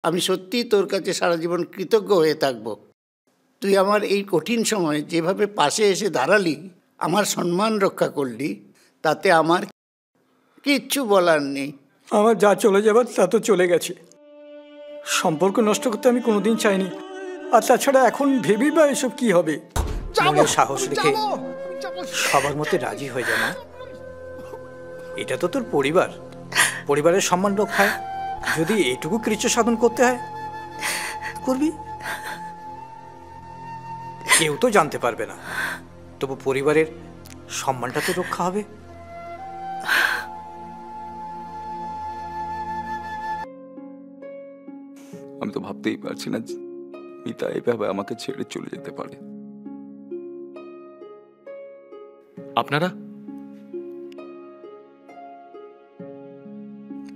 আমি সত্যিই তোর কাছে সারা জীবন কৃতজ্ঞ হয়ে থাকব। তুই আমার এই কঠিন সময় যেভাবে পাশে এসে দাঁড়ালি, আমার সম্মান রক্ষা করলি, তাতে আমার কিচ্ছু বলার নেই। আমার যা চলে যাবার তা তো চলে গেছে। সম্পর্ক নষ্ট করতে আমি কোনোদিন চাইনি। আর তাছাড়া এখন ভেবেই বা এসব কি হবে। মনের সাহস রেখে সবার মধ্যে রাজি হয়ে যা না। এটা তো তোর পরিবার, পরিবারের সম্মান রক্ষায় যদি এটুকু কৃচ্ছ সাধন করতে হয় করবি। কেউ তো জানতে পারবে না, তবু পরিবারের সম্মানটা তো রক্ষা হবে। আমি তো ভাবতেই পারছি না মিতা এভাবে আমাকে ছেড়ে চলে যেতে পারে। আপনারা?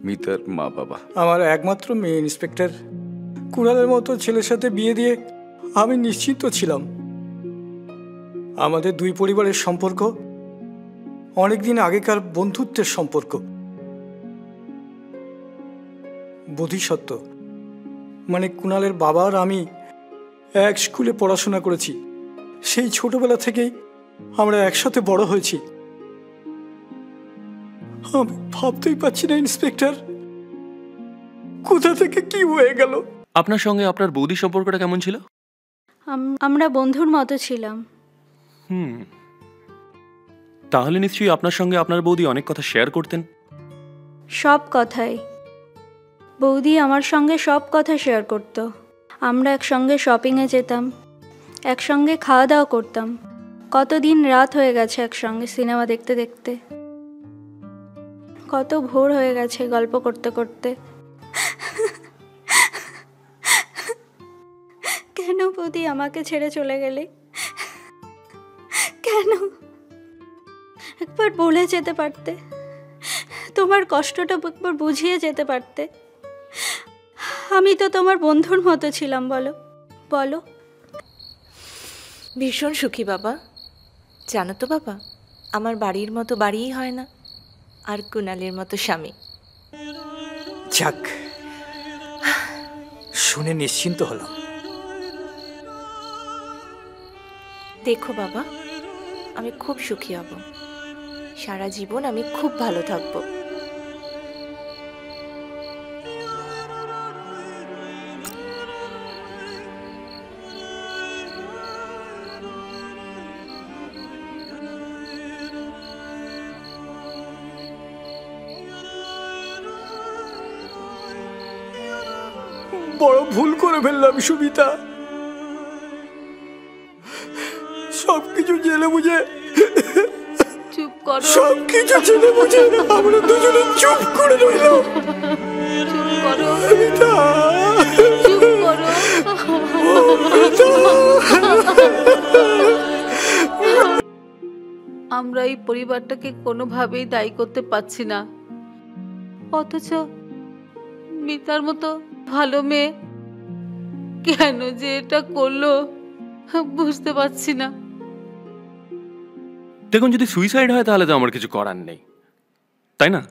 মিতার মা বাবা। আমার একমাত্র মেয়ে ইন্সপেক্টর। কুণালের মতো ছেলের সাথে বিয়ে দিয়ে আমি নিশ্চিন্ত ছিলাম। আমাদের দুই পরিবারের সম্পর্ক অনেকদিন আগেকার বন্ধুত্বের সম্পর্ক। বোধিসত্ত্ব মানে কুণালের বাবা আর আমি এক স্কুলে পড়াশোনা করেছি। সেই ছোটবেলা থেকেই আমরা একসাথে বড় হয়েছি। আমি ভাবতেই পারছি না ইন্সপেক্টর, কোথা থেকে কি হয়ে গেল। আপনার সঙ্গে আপনার বৌদি সম্পর্কটা কেমন ছিল? আমরা বন্ধুর মতো ছিলাম। তাহলে নিশ্চয়ই আপনার সঙ্গে আপনার বৌদি অনেক কথা শেয়ার করতেন। সব কথাই বৌদি আমার সঙ্গে সব কথা শেয়ার করত। আমরা একসঙ্গে শপিংয়ে যেতাম, একসঙ্গে খাওয়া দাওয়া করতাম। কতদিন রাত হয়ে গেছে একসঙ্গে সিনেমা দেখতে দেখতে, কত ভোর হয়ে গেছে গল্প করতে করতে। কেন বৌদি আমাকে ছেড়ে চলে গেলে? কেন? একবার বলে যেতে পারতে, তোমার কষ্টটা একবার বুঝিয়ে যেতে পারতে। আমি তো তোমার বন্ধুর মতো ছিলাম। বলো বলো। ভীষণ সুখী বাবা। জানো তো বাবা, আমার বাড়ির মতো বাড়িই হয় না, আর কুণালের মতো স্বামী। যাক, শুনে নিশ্চিন্ত হলাম। দেখো বাবা, আমি খুব সুখী হব। সারা জীবন আমি খুব ভালো থাকবো। বড় ভুল করে ফেললাম সুমিতা। সবকিছু জেনে বুঝে চুপ করো, সবকিছু জেনে বুঝে আমরা দুজনে চুপ করে রইলাম। চুপ করো, মিতা, চুপ করো। আমরা এই পরিবারটাকে কোনোভাবেই দায়ী করতে পারছি না, অথচ মিতার মতো ভালো মেয়ে কেন যে এটা করলো বুঝতে পারছি না। দেখুন, যদি সুইসাইড হয় তাহলে তো আমার কিছু করার নেই, তাই না?